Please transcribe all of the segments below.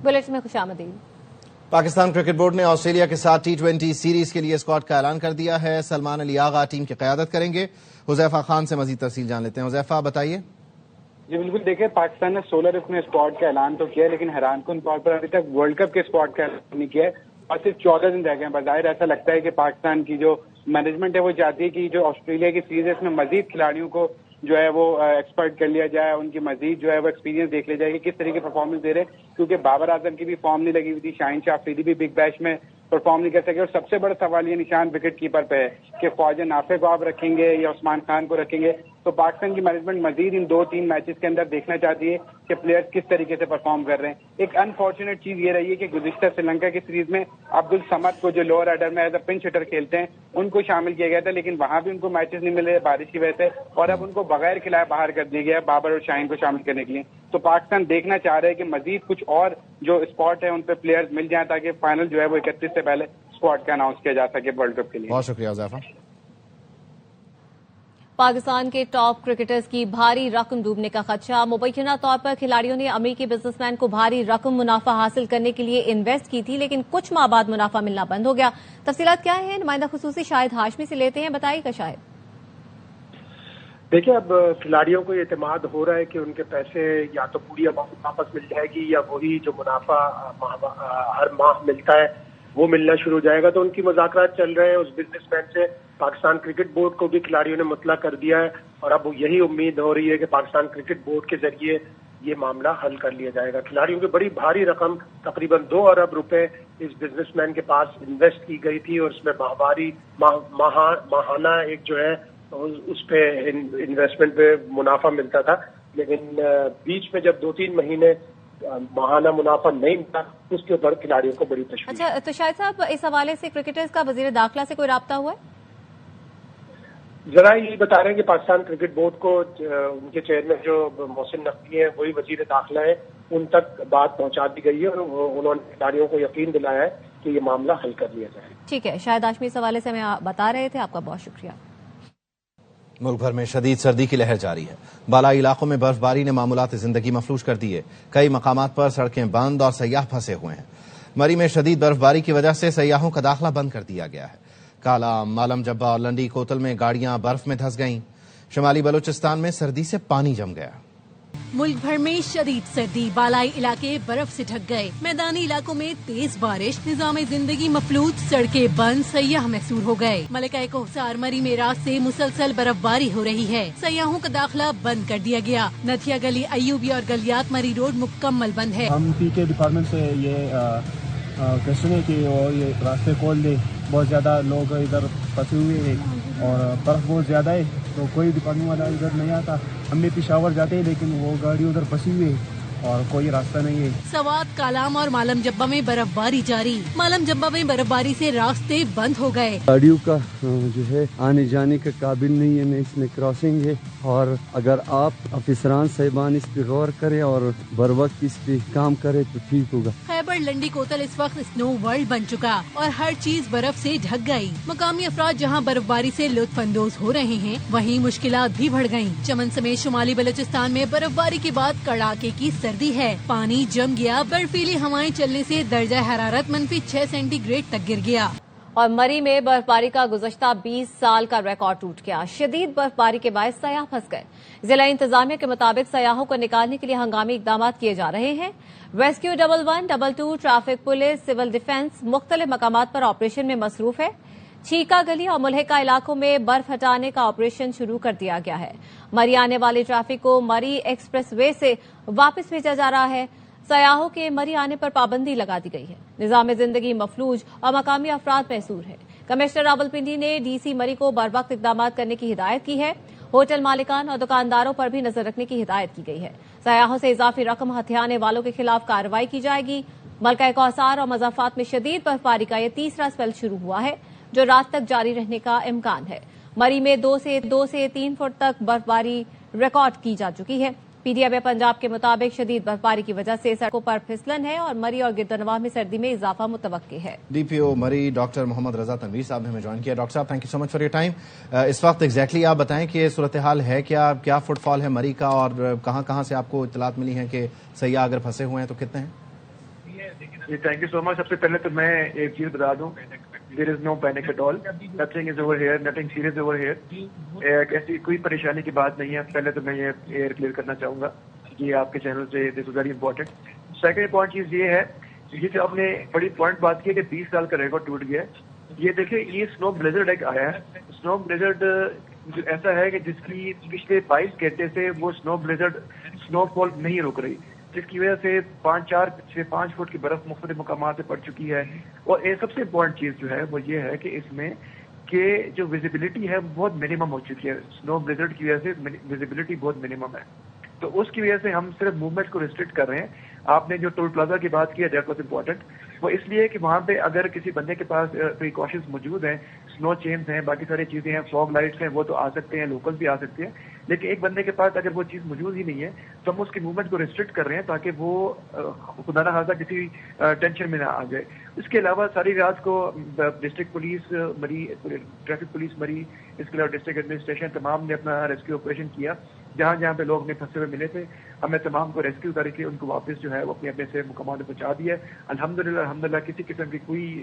Bulletin में खुशामदीद। Pakistan cricket board ने Australia के साथ T20 सीरीज के लिए स्क्वाड का ऐलान कर दिया है। सलमान अली आगा टीम की क़यादत करेंगे। हुज़ैफा खान से मजीद तफसील जान लेते हैं। हुज़ैफा बताइए। जी बिल्कुल, देखिए पाकिस्तान ने 16 अपने स्क्वाड का ऐलान तो किया है, लेकिन हैरानकुन तौर पर अभी तक वर्ल्ड कप के स्क्वाड का ऐलान नहीं किया है और सिर्फ 14 दिन रह गए हैं। बज़ाहिर ऐसा लगता है कि पाकिस्तान की जो मैनेजमेंट है वो चाहती है कि जो ऑस्ट्रेलिया की सीरीज है इसमें मजीद खिलाड़ियों को जो है वो एक्सपर्ट कर लिया जाए, उनकी मजीद जो है वो एक्सपीरियंस देख लिया जाए कि किस तरीके परफॉर्मेंस दे रहे हैं, क्योंकि बाबर आजम की भी फॉर्म नहीं लगी हुई थी, शाहीन शाह अफरीदी भी बिग बैश में परफॉर्म नहीं कर सके। और सबसे बड़ा सवाल ये निशान विकेट कीपर पे है कि ख्वाजा नाफे को आप रखेंगे या उस्मान खान को रखेंगे। तो पाकिस्तान की मैनेजमेंट मजीद इन 2-3 मैचेस के अंदर देखना चाहती है कि प्लेयर्स किस तरीके से परफॉर्म कर रहे हैं। एक अनफॉर्चुनेट चीज ये रही है कि गुज़िश्ता श्रीलंका की सीरीज में अब्दुल समद को जो लोअर ऑर्डर में एज अ पिंच हिटर खेलते हैं उनको शामिल किया गया था, लेकिन वहां भी उनको मैचेस नहीं मिले बारिश की वजह से, और अब उनको बगैर खिलाए बाहर कर दिया गया बाबर और शाहीन को शामिल करने के लिए। तो पाकिस्तान देखना चाह रहा है कि मजीद कुछ और जो स्पॉट है उन पर प्लेयर्स मिल जाए ताकि फाइनल जो है वो 31 से पहले स्क्वाड का अनाउंस किया जा सके वर्ल्ड कप के लिए। बहुत शुक्रिया हुज़ैफा। पाकिस्तान के टॉप क्रिकेटर्स की भारी रकम डूबने का खदशा। मुबैना तौर पर खिलाड़ियों ने अमेरिकी बिजनेसमैन को भारी रकम मुनाफा हासिल करने के लिए इन्वेस्ट की थी, लेकिन कुछ माह बाद मुनाफा मिलना बंद हो गया। तफसीलात क्या है, नुमाइंदा खुसूसी शाहिद हाशमी से लेते हैं, बताइएगा शाहिद। देखिए, अब खिलाड़ियों को एतमाद हो रहा है कि उनके पैसे या तो पूरी अमाउंट वापस मिल जाएगी या वही जो मुनाफा हर माह मिलता है वो मिलना शुरू हो जाएगा। तो उनकी मुज़ाकरात चल रहे हैं उस बिजनेसमैन से। पाकिस्तान क्रिकेट बोर्ड को भी खिलाड़ियों ने मुतला कर दिया है और अब यही उम्मीद हो रही है कि पाकिस्तान क्रिकेट बोर्ड के जरिए ये मामला हल कर लिया जाएगा। खिलाड़ियों की बड़ी भारी रकम तकरीबन 2 अरब रुपए इस बिजनेसमैन के पास इन्वेस्ट की गई थी और उसमें माहाना एक जो है उस पे इन्वेस्टमेंट पे मुनाफा मिलता था, लेकिन बीच में जब 2-3 महीने माहाना मुनाफा नहीं मिला उसके ऊपर खिलाड़ियों को बड़ी तशवीश। अच्छा, तो शाहिद साहब इस हवाले से क्रिकेटर्स का वजीर दाखिला से कोई राब्ता हुआ है? जरा ये बता रहे हैं कि पाकिस्तान क्रिकेट बोर्ड को उनके चेयरमैन जो मोहसिन नकवी है वही वजीर दाखिला है, उन तक बात पहुंचा दी गई है और उन्होंने खिलाड़ियों को यकीन दिलाया है कि ये मामला हल कर लिया जाए। ठीक है, शाहिद हाशमी इस हवाले से हमें बता रहे थे, आपका बहुत शुक्रिया। मुल्क भर में शदीद सर्दी की लहर जारी है। बालाई इलाकों में बर्फबारी ने मामूलात जिंदगी मफलूज कर दी है। कई मकामात पर सड़कें बंद और सयाह फंसे हुए हैं। मरी में शदीद बर्फबारी की वजह से सयाहों का दाखिला बंद कर दिया गया है। काला, मालम जब्बा और लंडी कोतल में गाड़ियां बर्फ में धंस गईं। शुमाली बलूचिस्तान में सर्दी से पानी जम गया। मुल्क भर में शदीद सर्दी, बालाई इलाके बर्फ से ढक गए, मैदानी इलाकों में तेज बारिश, निजाम जिंदगी मफलूज, सड़कें बंद, सयाह महसूर हो गए। मलिका कोहसार मरी में रात से मुसलसल बर्फबारी हो रही है। सयाहों का दाखिला बंद कर दिया गया। नथिया गली, अयूबी और गलियात मरी रोड मुकम्मल बंद है। हम पीके डिपार्टमेंट से ये क्वेश्चन है कि ये रास्ते खोल दे। बहुत ज्यादा लोग इधर फंसे हुए हैं और बर्फ बहुत ज्यादा है, तो कोई डिपार्टमेंट वाला इधर नहीं आता। हम भी पेशावर जाते हैं लेकिन वो गाड़ी उधर फंसी हुई है और कोई रास्ता नहीं है। सवात, कालाम और मालम जब्बा में बर्फबारी जारी। मालम जब्बा में बर्फबारी से रास्ते बंद हो गए। गाड़ियों का जो है आने जाने के काबिल नहीं है, न इसमें क्रॉसिंग है, और अगर आप अफसरान साहिबान इस पे गौर करें और बर वक्त इस पे काम करें तो ठीक होगा। खैबर लंडी कोतल इस वक्त स्नो वर्ल्ड बन चुका और हर चीज बर्फ से ढक गई। मकामी अफराद जहां बर्फबारी से लुत्फ अंदोज हो रहे हैं, वहीं मुश्किलात भी बढ़ गयी। चमन समेत शुमाली बलूचिस्तान में बर्फबारी के बाद कड़ाके की सर्दी है। पानी जम गया, बर्फीली हवाएं चलने से दर्जा हरारत -6 सेंटीग्रेड तक गिर गया। और मरी में बर्फबारी का गुज़श्ता 20 साल का रिकॉर्ड टूट गया। शदीद बर्फबारी के बायस सयाह फंस गए। जिला इंतजामिया के मुताबिक सयाहों को निकालने के लिए हंगामी इकदाम किए जा रहे हैं। Rescue 11, 22, traffic police, civil defence मुख्तलिफ मकामात पर ऑपरेशन में मसरूफ है। छीका गली और मुल्हिका इलाकों में बर्फ हटाने का ऑपरेशन शुरू कर दिया गया है। मरी आने वाली ट्रैफिक को मरी एक्सप्रेस वे से वापस भेजा जा रहा है। सयाहों के मरी आने पर पाबंदी लगा दी गई है। निजाम जिंदगी मफलूज और मकामी अफराद महसूर है। कमिश्नर रावलपिंडी ने डीसी मरी को बर वक्त इकदाम करने की हिदायत की है। होटल मालिकान और दुकानदारों पर भी नजर रखने की हिदायत की गई है। सयाहों से इजाफी रकम हथियाने वालों के खिलाफ कार्रवाई की जाएगी। मलका कौसार और मज़ाफात में शदीद बर्फबारी का यह तीसरा स्पेल शुरू हुआ है, जो रात तक जारी रहने का इम्कान है। मरी में 2 से 3 फुट तक बर्फबारी रिकॉर्ड की जा चुकी है। पीटीआई पंजाब के मुताबिक शदीद बर्फबारी की वजह से सड़कों पर फिसलन है और मरी और गिरदनवाह में सर्दी में इजाफा मुतवक्की है। डीपीओ मरी डॉक्टर मोहम्मद रजा तनवीर साहब ने हमें ज्वाइन किया। डॉक्टर साहब, thank you so much for your time. इस वक्त एग्जैक्टली आप बताएं कि सूरत हाल है क्या फुटफॉल है मरी का और कहां से आपको इत्तलात मिली है कि सयाह अगर फंसे हुए हैं तो कितने हैं? جی تھینک یو سو مچ. سب سے پہلے تو میں ایک چیز بتا دوں, there is no panic at all, nothing is over here, nothing serious over here. ایسی کوئی پریشانی کی بات نہیں ہے. پہلے تو میں یہ ایئر کلیئر کرنا چاہوں گا, یہ آپ کے چینل سے this is very important. Second point چیز یہ ہے, یہ جو آپ نے بڑی پوائنٹ بات کی کہ 20 سال کا ریکارڈ ٹوٹ گیا ہے. یہ دیکھیں, یہ سنو بلیزرڈ ایک آیا ہے. سنو بلیزرڈ ایسا ہے کہ جس کی پچھلے 22 گھنٹے سے وہ سنو بلیزرڈ سنو فال نہیں رک رہی, جس کی وجہ سے 5 فٹ کی برف مختلف مقامات پہ پڑ چکی ہے. اور سب سے امپورٹنٹ چیز جو ہے وہ یہ ہے کہ اس میں کہ جو ویزیبلٹی ہے وہ بہت منیمم ہو چکی ہے. سنو بلیزرڈ کی وجہ سے ویزیبلٹی بہت منیمم ہے, تو اس کی وجہ سے ہم صرف موومنٹ کو ریسٹرکٹ کر رہے ہیں. آپ نے جو ٹول پلازا کی بات کی ہے دیٹ واز امپورٹنٹ. وہ اس لیے کہ وہاں پہ اگر کسی بندے کے پاس پریکاشنز موجود ہیں, سنو چینز ہیں, باقی ساری چیزیں ہیں, فوگ لائٹس ہیں, وہ تو آ سکتے ہیں, لوکل بھی آ سکتے ہیں. لیکن ایک بندے کے پاس اگر وہ چیز موجود ہی نہیں ہے تو ہم اس کی موومنٹ کو ریسٹرکٹ کر رہے ہیں تاکہ وہ خدا نہ خاصہ کسی ٹینشن میں نہ آ جائے. اس کے علاوہ ساری رات کو ڈسٹرکٹ پولیس مری, ٹریفک پولیس مری, اس کے علاوہ ڈسٹرکٹ ایڈمنسٹریشن تمام نے اپنا ریسکیو آپریشن کیا. جہاں جہاں پہ لوگ اپنے پھنسے ہوئے ملے تھے ہم نے تمام کو ریسکیو کر کے ان کو واپس جو ہے وہ اپنے سے مقامات پہ پہنچا دیا. الحمدللہ کسی قسم کی کوئی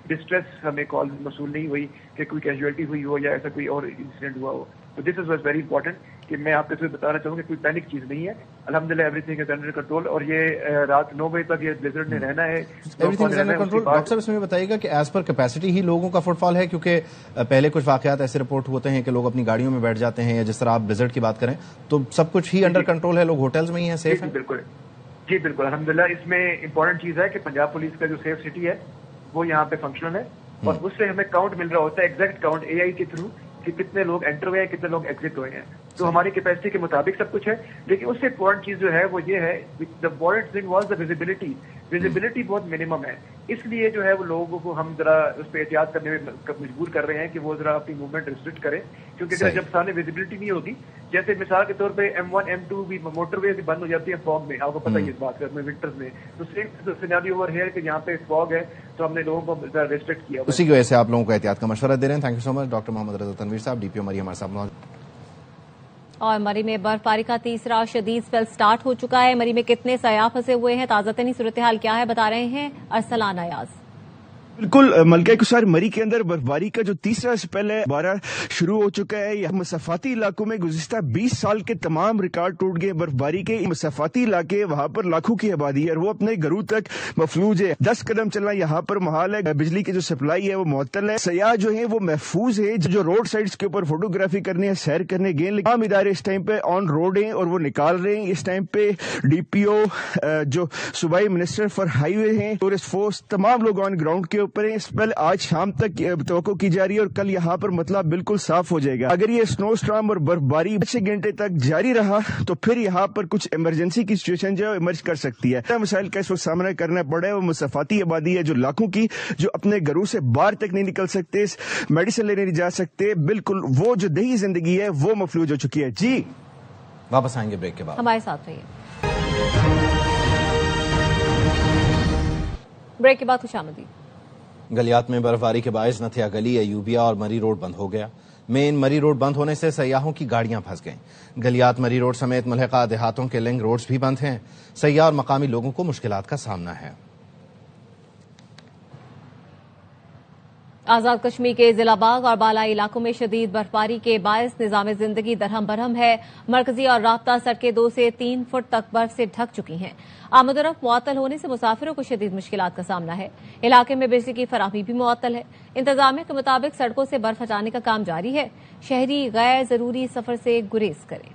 ڈسٹریس ہمیں کال موصول نہیں ہوئی کہ کوئی کیجویلٹی ہوئی ہو یا ایسا کوئی اور انسیڈنٹ ہوا ہو. تو دس از ویری امپورٹنٹ کہ میں آپ کو بتانا چاہوں گا کہ کوئی پینک چیز نہیں ہے. الحمدللہ every thing is under control, اور یہ رات 9 بجے تک یہ بلیزرڈ نے رہنا ہے. ڈاکٹر صاحب اس میں بتائیے گا کہ ایز پر کیپیسٹی ہی لوگوں کا فٹ فال ہے, کیونکہ پہلے کچھ واقعات ایسے رپورٹ ہوتے ہیں کہ لوگ اپنی گاڑیوں میں بیٹھ جاتے ہیں, یا جس طرح آپ بلیزرڈ کی بات کریں تو سب کچھ ہی انڈر کنٹرول ہے, لوگ ہوٹلز میں ہی ہیں, سیف ہیں؟ بالکل جی بالکل الحمدللہ. اس میں امپورٹنٹ چیز ہے کہ پنجاب پولیس کا جو سیف سٹی ہے وہ یہاں پہ فنکشنل ہے, اور اس سے ہمیں کاؤنٹ مل رہا ہوتا ہے, ایگزیکٹ کاؤنٹ اے آئی کے تھرو کہ کتنے لوگ انٹر ہوئے ہیں, کتنے لوگ ایگزٹ ہوئے ہیں. تو ہماری کیپیسٹی کے مطابق سب کچھ ہے. لیکن اس سے امپورٹنٹ چیز جو ہے وہ یہ ہے, the important thing was the visibility. Visibility بہت منیمم ہے, اس لیے جو ہے وہ لوگوں کو ہم ذرا اس پہ احتیاط کرنے میں مجبور کر رہے ہیں کہ وہ ذرا اپنی موومنٹ ریسٹرکٹ کریں, کیونکہ جب سامنے ویزیبلٹی نہیں ہوگی, جیسے مثال کے طور پہ M1 M2 بھی موٹر وے بھی بند ہو جاتی ہے فوگ میں, آپ کو پتہ ہی اس بات کا, ونٹرز میں. تو سیم سیناریو اوور ہیئر کہ یہاں پہ فوگ ہے تو ہم نے لوگوں کو ریسٹرکٹ کیا. اسی کی وجہ سے آپ لوگوں کو احتیاط کا مشورہ دے رہے ہیں. Thank you so much doctor Muhammad Raza Tanvir sahib, D پی او مری ہمارے ساتھ. اور مری میں برف باری کا تیسرا شدید اسپیل سٹارٹ ہو چکا ہے. مری میں کتنے سیاح پھنسے ہوئے ہیں, تازہ ترین صورتحال کیا ہے, بتا رہے ہیں ارسلان ایاز. بالکل ملکہ کسار مری کے اندر برفباری کا جو تیسرا اسپیل ہے بارہ شروع ہو چکا ہے. یہ مسافاتی علاقوں میں گزشتہ 20 سال کے تمام ریکارڈ ٹوٹ گئے برفباری کے. مسافاتی علاقے وہاں پر لاکھوں کی آبادی ہے اور وہ اپنے گھروں تک مفلوج ہے. 10 قدم چلنا یہاں پر محال ہے. بجلی کی جو سپلائی ہے وہ معطل ہے. سیاح جو ہیں وہ محفوظ ہیں جو روڈ سائڈز کے اوپر فوٹوگرافی کرنے سیر کرنے گئے, لیکن تمام ادارے اس ٹائم پہ آن روڈ ہیں اور وہ نکال رہے ہیں. اس ٹائم پہ ڈی پی او جو صوبائی منسٹر فار ہائی وے ہیں, ٹورسٹ فورس, تمام لوگ آن گراؤنڈ کے اوپر ہیں. اسپیل آج شام تک توقع کی جا رہی ہے اور کل یہاں پر مسئلہ بالکل صاف ہو جائے گا. اگر یہ سنو اسٹارم اور برفباری 6 گھنٹے تک جاری رہا تو پھر یہاں پر کچھ ایمرجنسی کی سچویشن جو ایمرج کر سکتی ہے. مسائل کا اس وقت سامنا کرنا پڑا ہے. وہ مسافاتی آبادی ہے جو لاکھوں کی, جو اپنے گھروں سے باہر تک نہیں نکل سکتے, میڈیسن لینے نہیں جا سکتے. بالکل وہ جو دیہی زندگی ہے وہ مفلوج ہو چکی ہے. جی واپس آئیں گے بریک کے بعد, ہمارے ساتھ رہیے. بریک کے بعد خوش آمدید. گلیات میں برفباری کے باعث نتھیا گلی, ایوبیا اور مری روڈ بند ہو گیا. مین مری روڈ بند ہونے سے سیاحوں کی گاڑیاں پھنس گئیں. گلیات مری روڈ سمیت ملحقہ دیہاتوں کے لنک روڈز بھی بند ہیں. سیاح اور مقامی لوگوں کو مشکلات کا سامنا ہے. آزاد کشمیر کے ضلع باغ اور بالائی علاقوں میں شدید برفباری کے باعث نظام زندگی درہم برہم ہے. مرکزی اور رابطہ سڑکیں 2 سے 3 فٹ تک برف سے ڈھک چکی ہیں. آمد و رفت معطل ہونے سے مسافروں کو شدید مشکلات کا سامنا ہے. علاقے میں بجلی کی فراہمی بھی معطل ہے. انتظامیہ کے مطابق سڑکوں سے برف ہٹانے کا کام جاری ہے. شہری غیر ضروری سفر سے گریز کریں.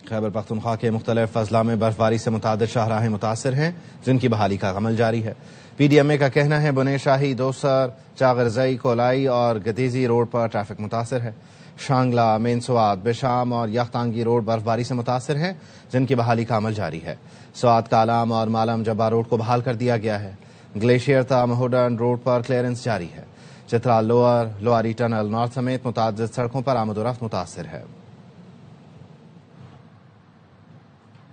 خیبر پختونخوا کے مختلف اضلاع میں برفباری سے متعدد شاہراہیں متاثر ہیں جن کی بحالی کا عمل جاری ہے. پی ڈی ایم اے کا کہنا ہے بنے شاہی, دوسر, چاغرزئی, کولائی اور گتیزی روڈ پر ٹریفک متاثر ہے. شانگلہ, مین سوات, بشام اور یختانگی روڈ برفباری سے متاثر ہیں جن کی بحالی کا عمل جاری ہے. سوات کالام اور مالم جبا روڈ کو بحال کر دیا گیا ہے. گلیشیئر تا مہوڈن روڈ پر کلیئرنس جاری ہے. Chitral lower, Lowari tunnel north سمیت متعدد سڑکوں پر آمد و رفت متاثر ہے.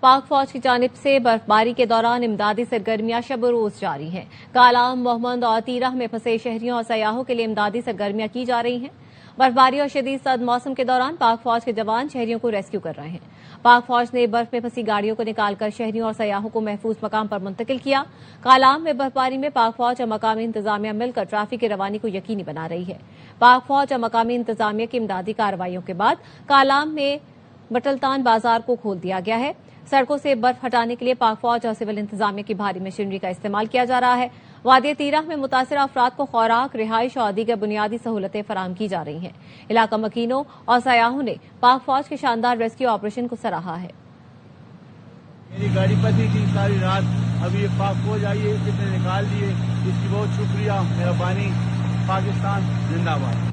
پاک فوج کی جانب سے برفباری کے دوران امدادی سرگرمیاں شب و روز جاری ہیں. کالام, محمد اور تیرہ میں پھنسے شہریوں اور سیاحوں کے لیے امدادی سرگرمیاں کی جا رہی ہیں. बर्फबारी और शदीद सर्द मौसम के दौरान पाक फौज के जवान शहरियों को रेस्क्यू कर रहे हैं। पाक फौज ने बर्फ में फंसी गाड़ियों को निकालकर शहरियों और सयाहों को महफूज मकाम पर मुंतकिल किया। कालाम में बर्फबारी में पाक फौज और मकामी इंतजामिया मिलकर ट्रैफिक की रवानी को यकीनी बना रही है। पाक फौज और मकामी इंतजामिया की इमदादी कार्रवाइयों के बाद कालाम में बटलतान बाजार को खोल दिया गया है। सड़कों से बर्फ हटाने के लिए पाक फौज और सिविल इंतजामिया की भारी मशीनरी का इस्तेमाल किया जा रहा है। वादी तीरा में मुतासिर अफराद को खुराक, रिहाइश और दीगर बुनियादी सहूलतें फराहम की जा रही हैं। इलाका मकीनों और सयाहों ने पाक फौज के शानदार रेस्क्यू ऑपरेशन को सराहा है। मेरी गाड़ी फंसी थी सारी रात, अभी ये पाक फौज आई है, कितने निकाल दिए, इसकी बहुत शुक्रिया, मेहरबानी। पाकिस्तान जिंदाबाद।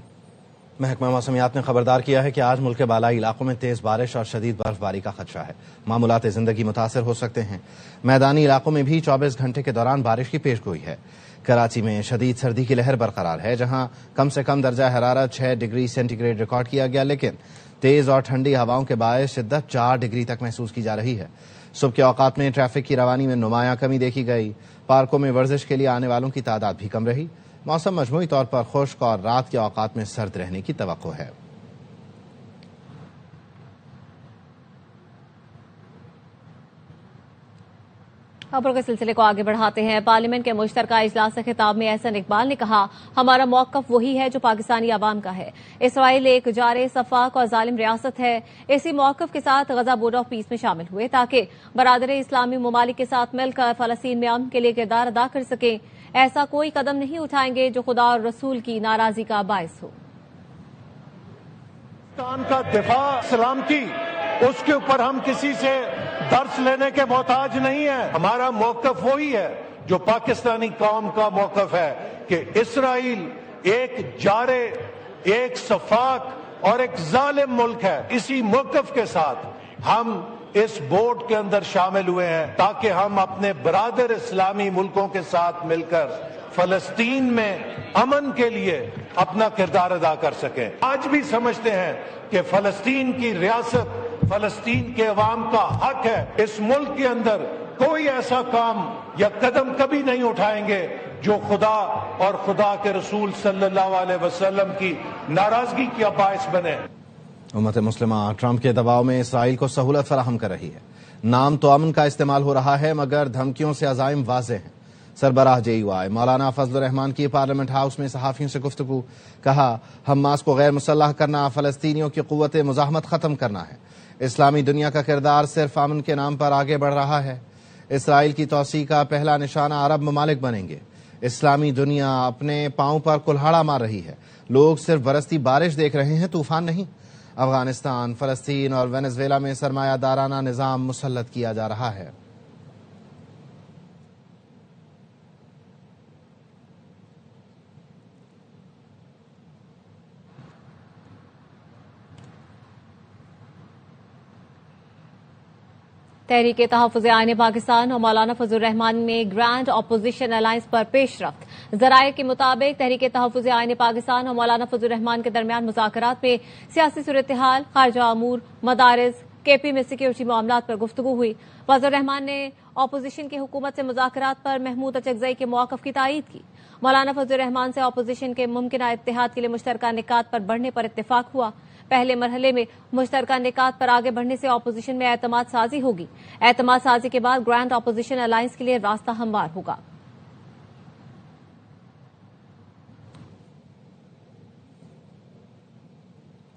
महकमा मौसमियात ने खबरदार किया है कि आज मुल्क के बालाई इलाकों में तेज बारिश और शदीद बर्फबारी का खदशा है। मामूलात जिंदगी मुतासर हो सकते हैं। मैदानी इलाकों में भी 24 घंटे के दौरान बारिश की पेशगोई है। कराची में शदीद सर्दी की लहर बरकरार है, जहां कम से कम दर्जा हरारत 6 डिग्री सेंटीग्रेड रिकॉर्ड किया गया, लेकिन तेज और ठंडी हवाओं के बायस शिद्दत 4 डिग्री तक महसूस की जा रही है। सुबह के औकात में ट्रैफिक की रवानी में नुमायां कमी देखी गई। पार्कों में वर्जिश के लिए आने वालों की तादाद भी कम रही। मौसम मजमूई तौर पर खुश्क और रात के औकात में सर्द रहने की तवक्को है। खबर के सिलसिले को आगे बढ़ाते हैं। पार्लियामेंट के मुश्तरका इजलास से खिताब में एहसन इकबाल ने कहा, हमारा मौकफ वही है जो पाकिस्तानी आवाम का है। इसराइल एक जारे, सफाक और जालिम रियासत है। इसी मौकफ के साथ गजा बोर्ड ऑफ पीस में शामिल हुए ताकि बरादरी इस्लामी ममालिक के साथ मिलकर फलस्तीन में अमन के लिए किरदार अदा कर सके। ऐसा कोई कदम नहीं उठाएंगे जो खुदा और रसूल की नाराजगी का बायस हो। पाकिस्तान का दिफा सलामती, उसके ऊपर हम किसी से दर्स लेने के मोहताज नहीं है। हमारा मौकफ वही है जो पाकिस्तानी कौम का मौकफ है कि इसराइल एक जारे, एक सफाक और एक जालिम मुल्क है। इसी मौकफ के साथ हम इस बोर्ड के अंदर शामिल हुए हैं ताकि हम अपने बरादर इस्लामी मुल्कों के साथ मिलकर फलस्तीन में अमन के लिए अपना किरदार अदा कर सकें। आज भी समझते हैं कि फलस्तीन की रियासत फलस्तीन के अवाम का हक है। इस मुल्क के अंदर कोई ऐसा काम या कदम कभी नहीं उठाएंगे जो खुदा और खुदा के रसूल सल्लल्लाहु अलैहि वसल्लम की नाराजगी का बायस बने। उम्मत मुस्लिमा ट्रंप के दबाव में इसराइल को सहूलत फराहम कर रही है। नाम तो अमन का इस्तेमाल हो रहा है, मगर धमकियों से अज़ाइम वाज़ेह हैं। सरबराह JUI मौलाना फजलुर रहमान की पार्लियामेंट हाउस में सहाफियों से गुफ्तगू। कहा, हमास को गैर मुसल्लह करना, फलस्तीनियों की क़ुव्वत मुज़ाहमत ख़त्म करना है। इस्लामी दुनिया का किरदार सिर्फ अमन के नाम पर आगे बढ़ रहा है। इसराइल की तौसी का पहला निशाना अरब ममालिक बनेंगे। इस्लामी दुनिया अपने पांव पर कुल्हाड़ा मार रही है। लोग सिर्फ बरसती बारिश देख रहे हैं, तूफान नहीं। अफगानिस्तान, फलस्तीन और वेनेजुएला में सरमायादाराना निजाम मुसल्लत किया जा रहा है। तहरीक तहफ़्फ़ुज़ आईन पाकिस्तान और मौलाना फजलुर रहमान में ग्रैंड अपोजिशन अलायंस पर पेशरफ्त। ज़राए के मुताबिक तहरीक तहफ़्फ़ुज़ आईन पाकिस्तान और मौलाना फजलुर रहमान के दरमियान मुज़ाकरात में सियासी सूरत-ए-हाल, खारजा अमूर, मदारिस, KP में सिक्योरिटी मामलात पर गुफ्तगू हुई। फजलुर रहमान ने अपोजिशन की हुकूमत से मुज़ाकरात पर महमूद अचकज़ई के मौक़िफ़ की तायीद की। मौलाना फजलुर रहमान से अपोजिशन के मुमकिना इत्तेहाद के लिए मुश्तरका निकात पर बढ़ने पर इत्तेफाक हुआ। पहले मरहले में मुश्तरका निकात पर आगे बढ़ने से अपोजिशन में एतमाद साजी होगी। एतमाद साजी के बाद ग्रैंड अपोजिशन अलायंस के लिए रास्ता हमवार होगा।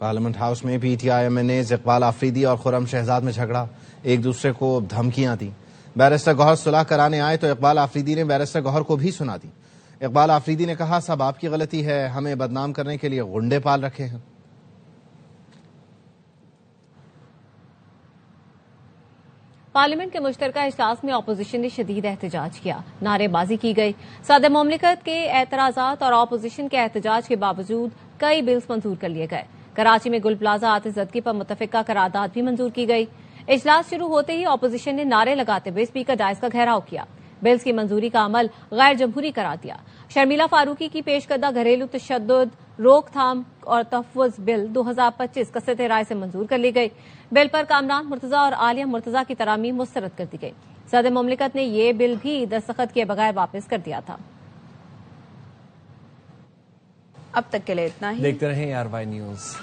पार्लियामेंट हाउस में PTI MNAs इकबाल आफरीदी और खुर्रम शहजाद में झगड़ा। एक दूसरे को धमकियां दी। बैरिस्टर गौहर सुलह कराने आए तो इकबाल आफरीदी ने बैरिस्टर गौहर को भी सुना दी। इकबाल आफरीदी ने कहा, सब आपकी गलती है, हमें बदनाम करने के लिए गुंडे पाल रखे हैं। पार्लियामेंट के मुश्तरका इजलास में अपोजिशन ने शदीद एहतजाज किया। नारेबाजी की गई। सदर मुमलिकत के एतराजात और अपोजिशन के एहतजाज के बावजूद कई बिल्स मंजूर कर लिए गए। कराची में गुल प्लाजा आतिशज़दगी पर मुतफ़िका करारदाद भी मंजूर की गई। इजलास शुरू होते ही अपोजिशन ने नारे लगाते हुए स्पीकर डायस का घेराव किया। बिल्स की मंजूरी का अमल गैर जमहूरी करार दिया। शर्मिला फारूकी की पेश करदा घरेलू तशद्दुद, रोकथाम और तहफ़्फ़ुज़ बिल 2025 कसरत राय से मंजूर कर ली गई। बिल पर कामरान मुर्तजा और आलिया मुर्तजा की तरामीम मुस्तरद कर दी गई। सदर मुमलिकत ने यह बिल भी दस्तखत किए बगैर वापस कर दिया था। اب تک کے لیے اتنا ہی. دیکھتے رہیں RY نیوز.